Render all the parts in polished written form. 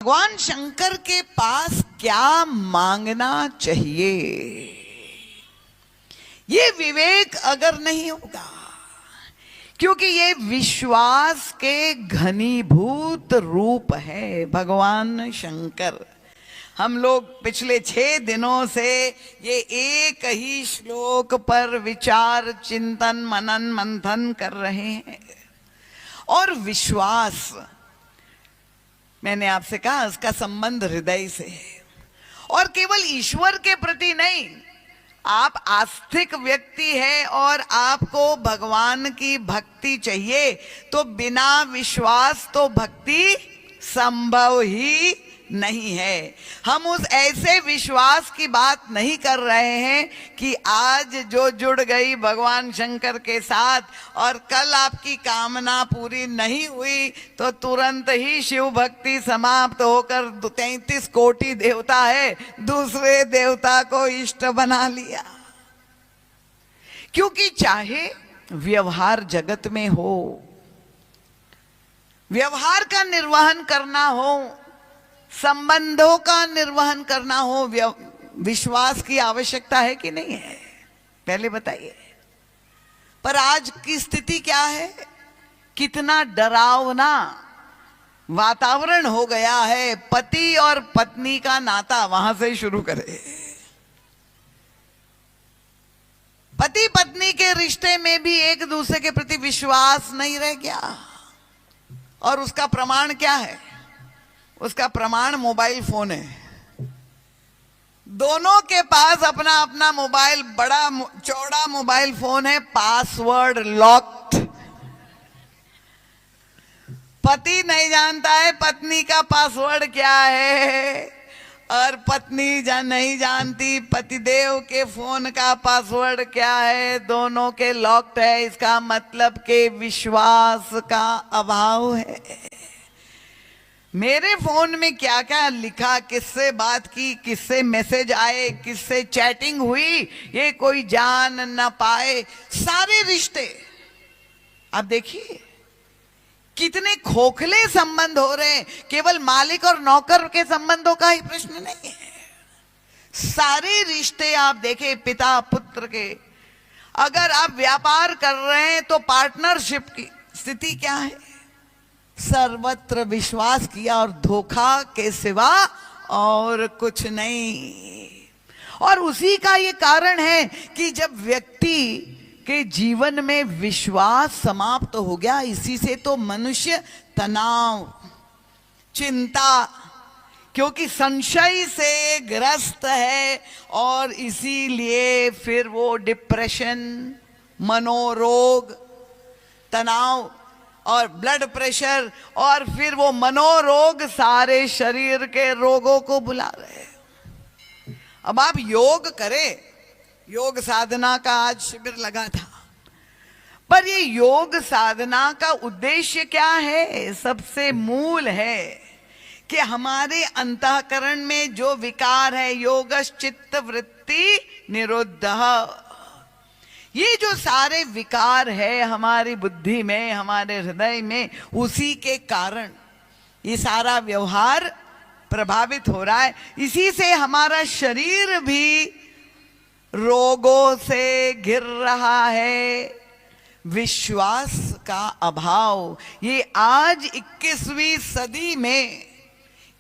भगवान शंकर के पास क्या मांगना चाहिए, ये विवेक अगर नहीं होगा, क्योंकि ये विश्वास के घनीभूत रूप है भगवान शंकर। हम लोग पिछले 6 दिनों से ये एक ही श्लोक पर विचार चिंतन मनन मंथन कर रहे हैं। और विश्वास, मैंने आपसे कहा, इसका संबंध हृदय से है और केवल ईश्वर के प्रति नहीं। आप आस्तिक व्यक्ति है और आपको भगवान की भक्ति चाहिए, तो बिना विश्वास तो भक्ति संभव ही नहीं है। हम उस ऐसे विश्वास की बात नहीं कर रहे हैं कि आज जो जुड़ गई भगवान शंकर के साथ और कल आपकी कामना पूरी नहीं हुई तो तुरंत ही शिव भक्ति समाप्त होकर 33 कोटि देवता है, दूसरे देवता को इष्ट बना लिया। क्योंकि चाहे व्यवहार जगत में हो, व्यवहार का निर्वहन करना हो, संबंधों का निर्वहन करना हो, विश्वास की आवश्यकता है कि नहीं है, पहले बताइए। पर आज की स्थिति क्या है, कितना डरावना वातावरण हो गया है। पति और पत्नी का नाता, वहां से शुरू करें। पति पत्नी के रिश्ते में भी एक दूसरे के प्रति विश्वास नहीं रह गया। और उसका प्रमाण क्या है? उसका प्रमाण मोबाइल फोन है। दोनों के पास अपना अपना मोबाइल, बड़ा चौड़ा मोबाइल फोन है, पासवर्ड लॉक्ड। पति नहीं जानता है पत्नी का पासवर्ड क्या है और पत्नी नहीं जानती पतिदेव के फोन का पासवर्ड क्या है। दोनों के लॉक्ड है। इसका मतलब के विश्वास का अभाव है। मेरे फोन में क्या क्या लिखा, किससे बात की, किससे मैसेज आए, किससे चैटिंग हुई, ये कोई जान न पाए। सारे रिश्ते आप देखिए कितने खोखले संबंध हो रहे हैं। केवल मालिक और नौकर के संबंधों का ही प्रश्न नहीं है। सारे रिश्ते आप देखें, पिता पुत्र के। अगर आप व्यापार कर रहे हैं तो पार्टनरशिप की स्थिति क्या है? सर्वत्र विश्वास किया और धोखा के सिवा और कुछ नहीं। और उसी का ये कारण है कि जब व्यक्ति के जीवन में विश्वास समाप्त हो गया, इसी से तो मनुष्य तनाव, चिंता, क्योंकि संशय से ग्रस्त है और इसीलिए फिर वो डिप्रेशन, मनोरोग, तनाव और ब्लड प्रेशर और फिर वो मनोरोग सारे शरीर के रोगों को बुला रहे हैं। अब आप योग करें, योग साधना का आज शिविर लगा था, पर ये योग साधना का उद्देश्य क्या है? सबसे मूल है कि हमारे अंतःकरण में जो विकार है, योगश्चित्त वृत्ति निरुद्धः, ये जो सारे विकार है हमारी बुद्धि में, हमारे हृदय में, उसी के कारण ये सारा व्यवहार प्रभावित हो रहा है। इसी से हमारा शरीर भी रोगों से घिर रहा है। विश्वास का अभाव, ये आज 21वीं सदी में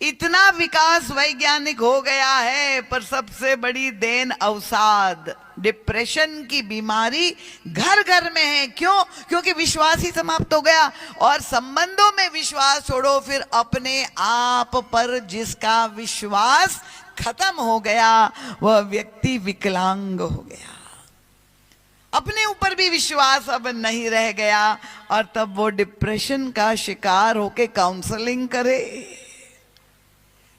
इतना विकास वैज्ञानिक हो गया है, पर सबसे बड़ी देन अवसाद, डिप्रेशन की बीमारी घर घर में है। क्यों? क्योंकि विश्वास ही समाप्त हो गया। और संबंधों में विश्वास छोड़ो, फिर अपने आप पर जिसका विश्वास खत्म हो गया वह व्यक्ति विकलांग हो गया। अपने ऊपर भी विश्वास अब नहीं रह गया और तब वो डिप्रेशन का शिकार होके काउंसलिंग करे।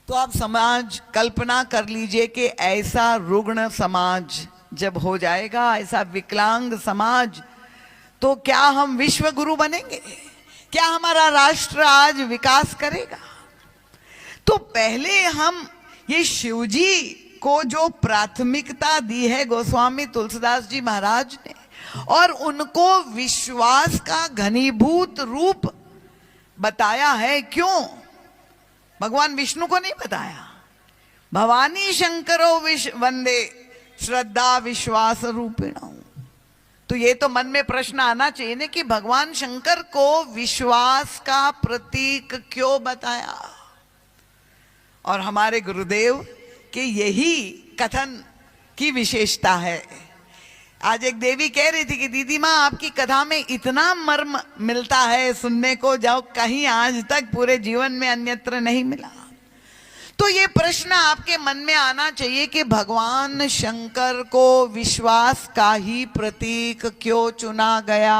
तो आप समाज कल्पना कर लीजिए कि ऐसा रुग्ण समाज जब हो जाएगा, ऐसा विकलांग समाज, तो क्या हम विश्व गुरु बनेंगे? क्या हमारा राष्ट्र आज विकास करेगा? तो पहले हम ये शिवजी को जो प्राथमिकता दी है गोस्वामी तुलसीदास जी महाराज ने, और उनको विश्वास का घनीभूत रूप बताया है। क्यों? भगवान विष्णु को नहीं बताया। भवानी शंकरो वंदे श्रद्धा विश्वास रूपिणौ। तो ये तो मन में प्रश्न आना चाहिए ना कि भगवान शंकर को विश्वास का प्रतीक क्यों बताया। और हमारे गुरुदेव के यही कथन की विशेषता है। आज एक देवी कह रही थी कि दीदी माँ आपकी कथा में इतना मर्म मिलता है सुनने को, जो कहीं आज तक पूरे जीवन में अन्यत्र नहीं मिला। तो ये प्रश्न आपके मन में आना चाहिए कि भगवान शंकर को विश्वास का ही प्रतीक क्यों चुना गया।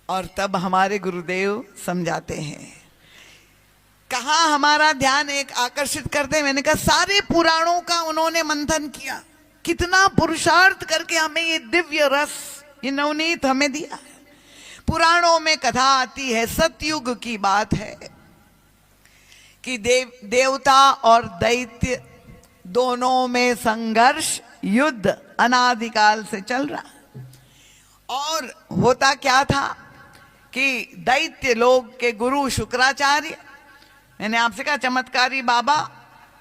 और तब हमारे गुरुदेव समझाते हैं। कहाँ हमारा ध्यान एक आकर्षित करते हैं। मैंने कहा सारे पुराणों का उन्होंने मंथन किया, कितना पुरुषार्थ करके हमें ये दिव्य रस, ये नवनीत हमें दिया है। पुराणों में कथा आती है, सतयुग की बात है कि देवता और दैत्य दोनों में संघर्ष, युद्ध अनादिकाल से चल रहा है। और होता क्या था कि दैत्य लोग के गुरु शुक्राचार्य, मैंने आपसे कहा चमत्कारी बाबा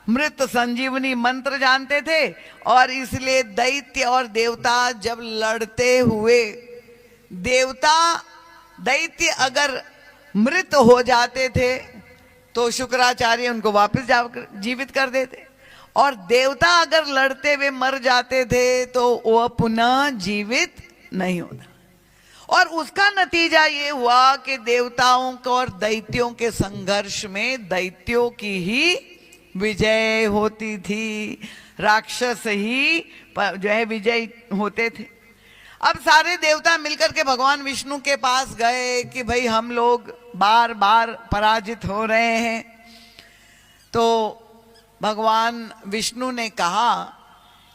मृत संजीवनी मंत्र जानते थे, और इसलिए दैत्य और देवता जब लड़ते हुए, दैत्य अगर मृत हो जाते थे तो शुक्राचार्य उनको वापस जीवित कर देते, और देवता अगर लड़ते हुए मर जाते थे तो वह पुनः जीवित नहीं होता। और उसका नतीजा ये हुआ कि देवताओं को और दैत्यों के संघर्ष में दैत्यों की ही विजय होती थी, राक्षस ही जो है विजय होते थे। अब सारे देवता मिलकर के भगवान विष्णु के पास गए कि भाई हम लोग बार बार पराजित हो रहे हैं। तो भगवान विष्णु ने कहा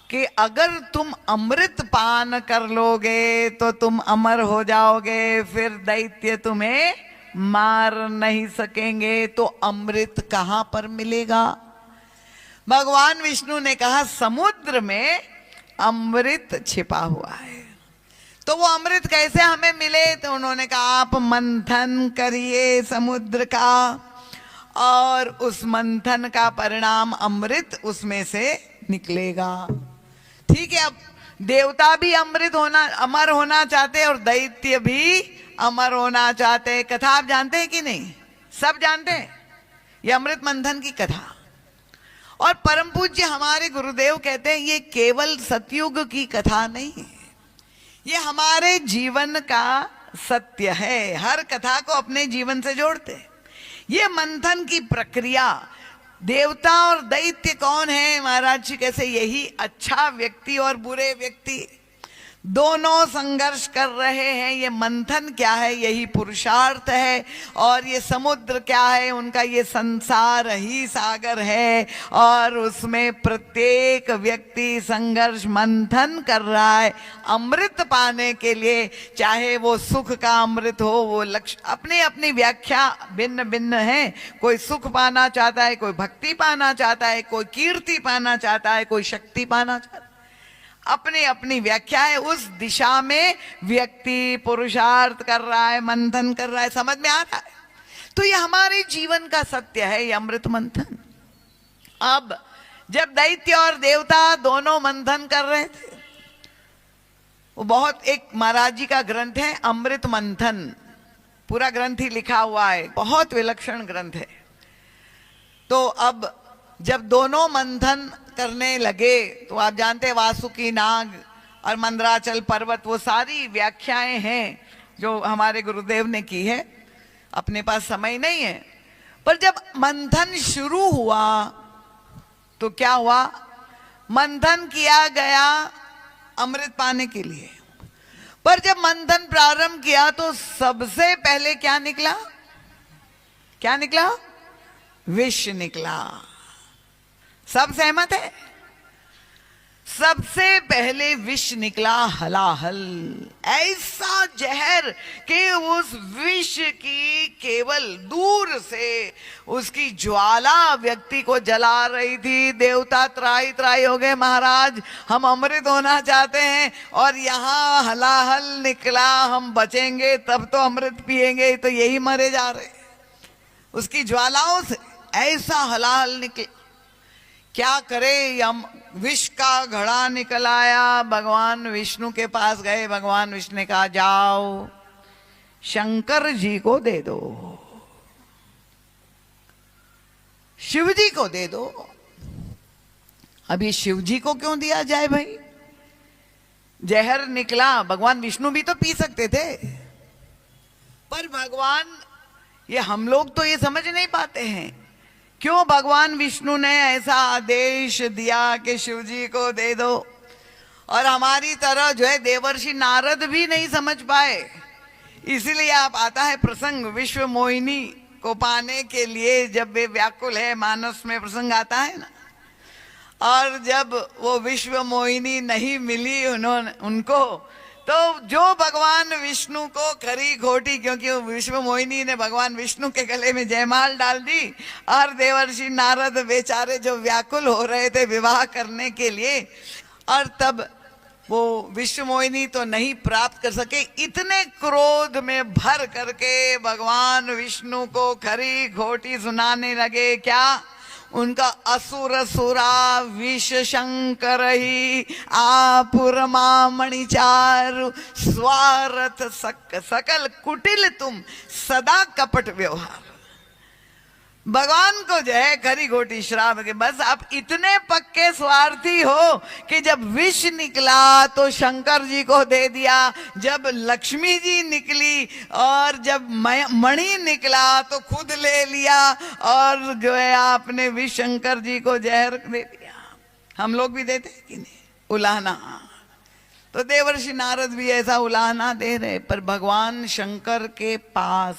कि अगर तुम अमृत पान कर लोगे तो तुम अमर हो जाओगे, फिर दैत्य तुम्हें मार नहीं सकेंगे। तो अमृत कहां पर मिलेगा? भगवान विष्णु ने कहा समुद्र में अमृत छिपा हुआ है। तो वो अमृत कैसे हमें मिले? तो उन्होंने कहा आप मंथन करिए समुद्र का, और उस मंथन का परिणाम अमृत उसमें से निकलेगा। ठीक है, अब देवता भी अमर होना चाहते हैं और दैत्य भी अमर होना चाहते हैं। कथा आप जानते हैं कि नहीं? सब जानते हैं ये अमृत मंथन की कथा। और परम पूज्य हमारे गुरुदेव कहते हैं ये केवल सतयुग की कथा नहीं है, ये हमारे जीवन का सत्य है। हर कथा को अपने जीवन से जोड़ते हैं। ये मंथन की प्रक्रिया, देवता और दैत्य कौन है महाराज जी? कैसे यही अच्छा व्यक्ति और बुरे व्यक्ति दोनों संघर्ष कर रहे हैं। ये मंथन क्या है? यही पुरुषार्थ है। और ये समुद्र क्या है? उनका ये संसार ही सागर है, और उसमें प्रत्येक व्यक्ति संघर्ष मंथन कर रहा है अमृत पाने के लिए। चाहे वो सुख का अमृत हो, वो लक्ष्य अपनी अपनी व्याख्या भिन्न भिन्न है। कोई सुख पाना चाहता है, कोई भक्ति पाना चाहता है, कोई कीर्ति पाना चाहता है, कोई शक्ति पाना चाहता है। अपनी अपनी व्याख्या है। उस दिशा में व्यक्ति पुरुषार्थ कर रहा है, मंथन कर रहा है। समझ में आ रहा है? तो ये हमारे जीवन का सत्य है, ये अमृत मंथन। अब जब दैत्य और देवता दोनों मंथन कर रहे थे, वो बहुत, एक महाराज जी का ग्रंथ है अमृत मंथन, पूरा ग्रंथ ही लिखा हुआ है, बहुत विलक्षण ग्रंथ है। तो अब जब दोनों मंथन करने लगे तो आप जानते हैं वासुकी नाग और मंदराचल पर्वत, वो सारी व्याख्याएं हैं जो हमारे गुरुदेव ने की है। अपने पास समय नहीं है, पर जब मंथन शुरू हुआ तो क्या हुआ? मंथन किया गया अमृत पाने के लिए, पर जब मंथन प्रारंभ किया तो सबसे पहले क्या निकला? क्या निकला? विष निकला। सब सहमत है? सबसे पहले विष निकला, हलाहल। ऐसा जहर कि उस विष की केवल दूर से उसकी ज्वाला व्यक्ति को जला रही थी। देवता त्राही त्राही हो गए, महाराज हम अमृत होना चाहते हैं और यहाँ हलाहल निकला, हम बचेंगे तब तो अमृत पिएंगे, तो यही मरे जा रहे। उसकी ज्वालाओं से ऐसा हलाहल निकला, क्या करे, यम विष का घड़ा निकल आया। भगवान विष्णु के पास गए, भगवान विष्णु ने कहा जाओ शंकर जी को दे दो, शिव जी को दे दो। अभी शिव जी को क्यों दिया जाए भाई, जहर निकला, भगवान विष्णु भी तो पी सकते थे। पर भगवान, ये हम लोग तो ये समझ नहीं पाते हैं, क्यों भगवान विष्णु ने ऐसा आदेश दिया कि शिव जी को दे दो, और हमारी तरह जो है देवर्षि नारद भी नहीं समझ पाए। इसलिए आप आता है प्रसंग विश्व मोहिनी को पाने के लिए, जब वे व्याकुल है, मानस में प्रसंग आता है ना, और जब वो विश्व मोहिनी नहीं मिली उनको, तो जो भगवान विष्णु को खरी खोटी, क्योंकि वो विश्व मोहिनी ने भगवान विष्णु के गले में जयमाल डाल दी, और देवर्षि नारद बेचारे जो व्याकुल हो रहे थे विवाह करने के लिए, और तब वो विश्व मोहिनी तो नहीं प्राप्त कर सके, इतने क्रोध में भर करके भगवान विष्णु को खरी खोटी सुनाने लगे। क्या? उनका असुर सुरा विष शंकर ही आपुरमा मणिचारु स्वार्थ सकल कुटिल तुम सदा कपट व्यवहार। भगवान को जो है खरी घोटी श्राप के, बस आप इतने पक्के स्वार्थी हो कि जब विष निकला तो शंकर जी को दे दिया, जब लक्ष्मी जी निकली और जब मणि निकला तो खुद ले लिया, और जो है आपने विष शंकर जी को जहर दे दिया। हम लोग भी देते हैं कि नहीं उलाहना, तो देवर्षि नारद भी ऐसा उलाहना दे रहे। पर भगवान शंकर के पास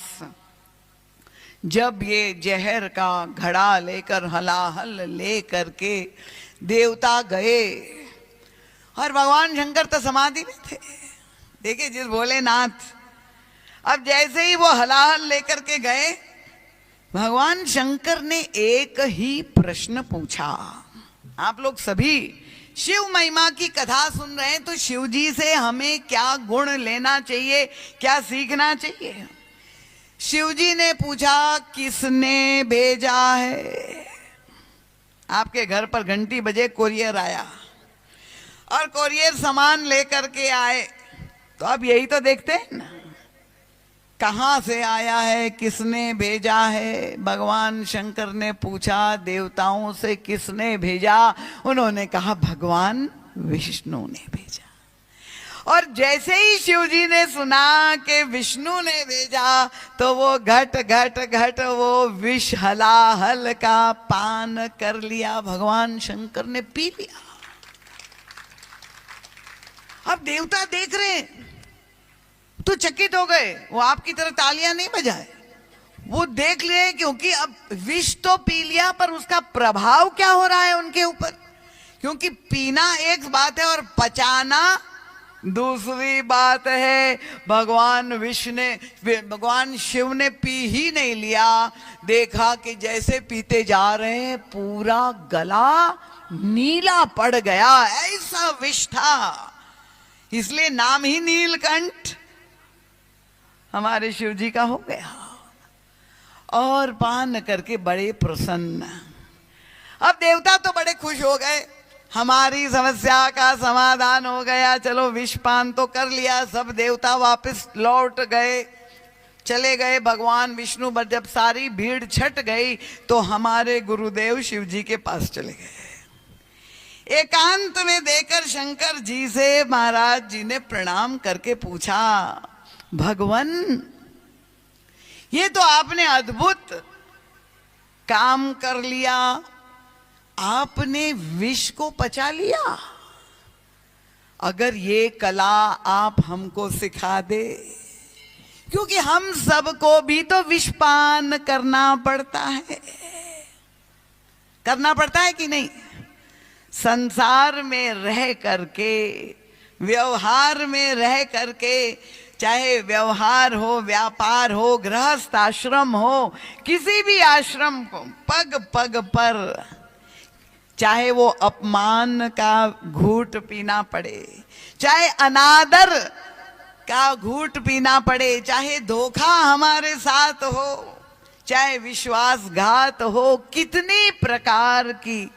जब ये जहर का घड़ा लेकर, हलाहल लेकर के देवता गए, और भगवान शंकर तो समाधि में थे, देखिए जिस भोलेनाथ, अब जैसे ही वो हलाहल लेकर के गए, भगवान शंकर ने एक ही प्रश्न पूछा। आप लोग सभी शिव महिमा की कथा सुन रहे हैं, तो शिव जी से हमें क्या गुण लेना चाहिए, क्या सीखना चाहिए? शिव जी ने पूछा किसने भेजा है? आपके घर पर घंटी बजे, कोरियर आया, और कोरियर सामान लेकर के आए, तो अब यही तो देखते हैं ना, कहाँ से आया है, किसने भेजा है। भगवान शंकर ने पूछा देवताओं से किसने भेजा, उन्होंने कहा भगवान विष्णु ने भेजा। और जैसे ही शिव जी ने सुना कि विष्णु ने भेजा, तो वो घट घट घट वो विष हलाहल का पान कर लिया, भगवान शंकर ने पी लिया। अब देवता देख रहे हैं तो चकित हो गए, वो आपकी तरह तालियां नहीं बजाए, वो देख लिए, क्योंकि अब विष तो पी लिया, पर उसका प्रभाव क्या हो रहा है उनके ऊपर। क्योंकि पीना एक बात है और पचाना दूसरी बात है। भगवान शिव ने पी ही नहीं लिया, देखा कि जैसे पीते जा रहे हैं पूरा गला नीला पड़ गया, ऐसा विष था। इसलिए नाम ही नीलकंठ हमारे शिव जी का हो गया, और पान करके बड़े प्रसन्न। अब देवता तो बड़े खुश हो गए, हमारी समस्या का समाधान हो गया, चलो विषपान तो कर लिया। सब देवता वापस लौट गए, चले गए। भगवान विष्णु पर जब सारी भीड़ छट गई, तो हमारे गुरुदेव शिव जी के पास चले गए। एकांत में देकर शंकर जी से महाराज जी ने प्रणाम करके पूछा, भगवान ये तो आपने अद्भुत काम कर लिया, आपने विष को पचा लिया। अगर ये कला आप हमको सिखा दे, क्योंकि हम सबको भी तो विषपान करना पड़ता है, करना पड़ता है कि नहीं? संसार में रह करके, व्यवहार में रह करके, चाहे व्यवहार हो, व्यापार हो, गृहस्थ आश्रम हो, किसी भी आश्रम को पग पग पर, चाहे वो अपमान का घूंट पीना पड़े, चाहे अनादर का घूंट पीना पड़े, चाहे धोखा हमारे साथ हो, चाहे विश्वासघात हो, कितनी प्रकार की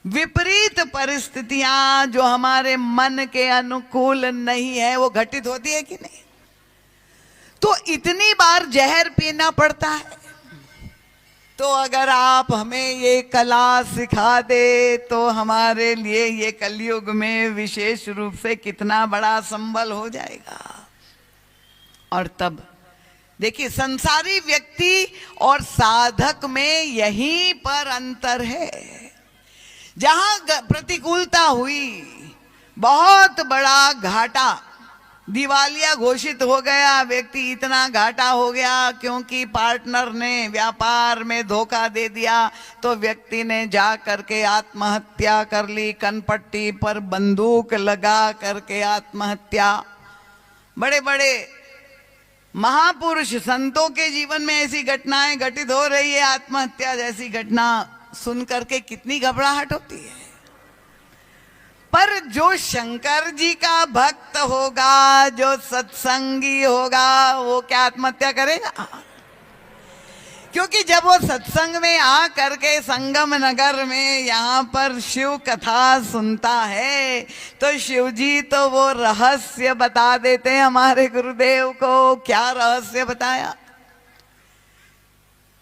विपरीत परिस्थितियां जो हमारे मन के अनुकूल नहीं है वो घटित होती है कि नहीं। तो इतनी बार जहर पीना पड़ता है। तो अगर आप हमें ये कला सिखा दे तो हमारे लिए ये कलयुग में विशेष रूप से कितना बड़ा संबल हो जाएगा। और तब देखिए, संसारी व्यक्ति और साधक में यहीं पर अंतर है। जहां प्रतिकूलता हुई, बहुत बड़ा घाटा, दिवालिया घोषित हो गया व्यक्ति, इतना घाटा हो गया क्योंकि पार्टनर ने व्यापार में धोखा दे दिया, तो व्यक्ति ने जा करके आत्महत्या कर ली, कनपट्टी पर बंदूक लगा करके आत्महत्या। बड़े बड़े महापुरुष संतों के जीवन में ऐसी घटनाएं घटित हो रही है। आत्महत्या जैसी घटना सुन करके कितनी घबराहट होती है। पर जो शंकर जी का भक्त होगा, जो सत्संगी होगा, वो क्या आत्महत्या करेगा? क्योंकि जब वो सत्संग में आ करके संगम नगर में यहाँ पर शिव कथा सुनता है तो शिव जी तो वो रहस्य बता देते हैं हमारे गुरुदेव को। क्या रहस्य बताया?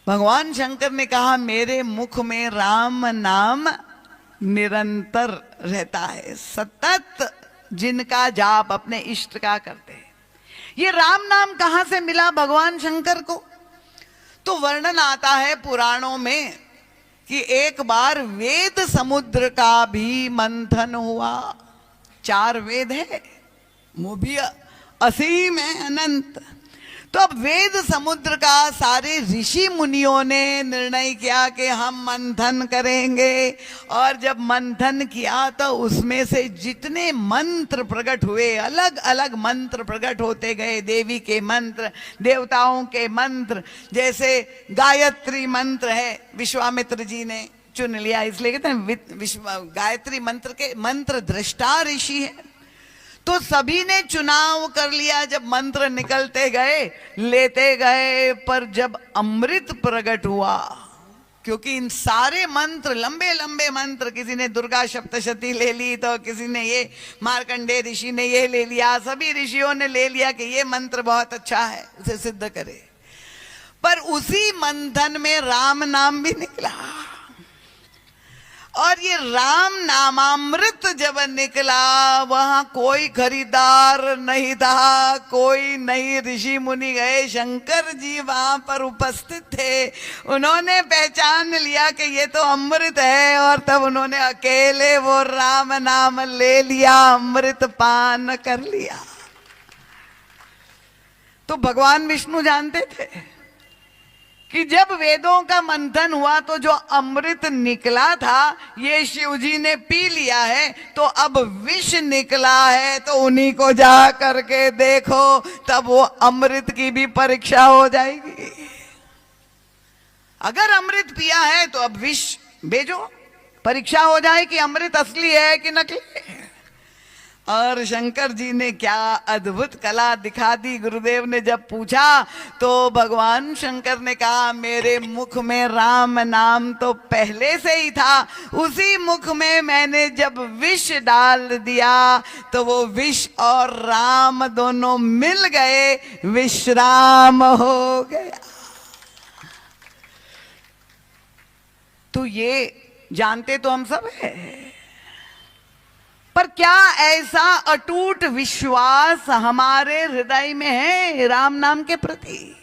भगवान शंकर ने कहा, मेरे मुख में राम नाम निरंतर रहता है। सतत जिनका जाप अपने इष्ट का करते हैं। ये राम नाम कहां से मिला भगवान शंकर को? तो वर्णन आता है पुराणों में कि एक बार वेद समुद्र का भी मंथन हुआ। 4 वेद है, वो भी असीम है, अनंत। तो अब वेद समुद्र का सारे ऋषि मुनियों ने निर्णय किया कि हम मंथन करेंगे। और जब मंथन किया तो उसमें से जितने मंत्र प्रकट हुए, अलग अलग मंत्र प्रकट होते गए। देवी के मंत्र, देवताओं के मंत्र, जैसे गायत्री मंत्र है, विश्वामित्र जी ने चुन लिया, इसलिए कहते हैं गायत्री मंत्र के मंत्र दृष्टा ऋषि है। तो सभी ने चुनाव कर लिया। जब मंत्र निकलते गए, लेते गए, पर जब अमृत प्रकट हुआ, क्योंकि इन सारे मंत्र, लंबे लंबे मंत्र, किसी ने दुर्गा सप्तशती ले ली, तो किसी ने ये, मार्कंडेय ऋषि ने ये ले लिया, सभी ऋषियों ने ले लिया कि ये मंत्र बहुत अच्छा है, उसे सिद्ध करे। पर उसी मंथन में राम नाम भी निकला। और ये राम नामामृत जब निकला, वहां कोई खरीदार नहीं था, कोई नहीं। ऋषि मुनि गए, शंकर जी वहां पर उपस्थित थे। उन्होंने पहचान लिया कि ये तो अमृत है, और तब उन्होंने अकेले वो राम नाम ले लिया, अमृत पान कर लिया। तो भगवान विष्णु जानते थे कि जब वेदों का मंथन हुआ तो जो अमृत निकला था ये शिव जी ने पी लिया है, तो अब विष निकला है, तो उन्हीं को जा करके देखो, तब वो अमृत की भी परीक्षा हो जाएगी। अगर अमृत पिया है तो अब विष भेजो, परीक्षा हो जाए कि अमृत असली है कि नकली है। और शंकर जी ने क्या अद्भुत कला दिखा दी। गुरुदेव ने जब पूछा तो भगवान शंकर ने कहा, मेरे मुख में राम नाम तो पहले से ही था, उसी मुख में मैंने जब विष डाल दिया तो वो विष और राम दोनों मिल गए, विश्राम हो गया। तो ये जानते तो हम सब है, पर क्या ऐसा अटूट विश्वास हमारे हृदय में है राम नाम के प्रति?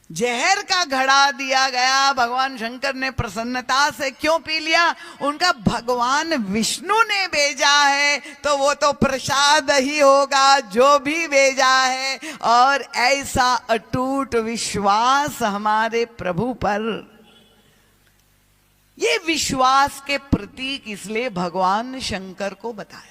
जहर का घड़ा दिया गया, भगवान शंकर ने प्रसन्नता से क्यों पी लिया? उनका भगवान विष्णु ने भेजा है तो वो तो प्रसाद ही होगा, जो भी भेजा है। और ऐसा अटूट विश्वास हमारे प्रभु पर, ये विश्वास के प्रतीक इसलिए भगवान शंकर को बताया।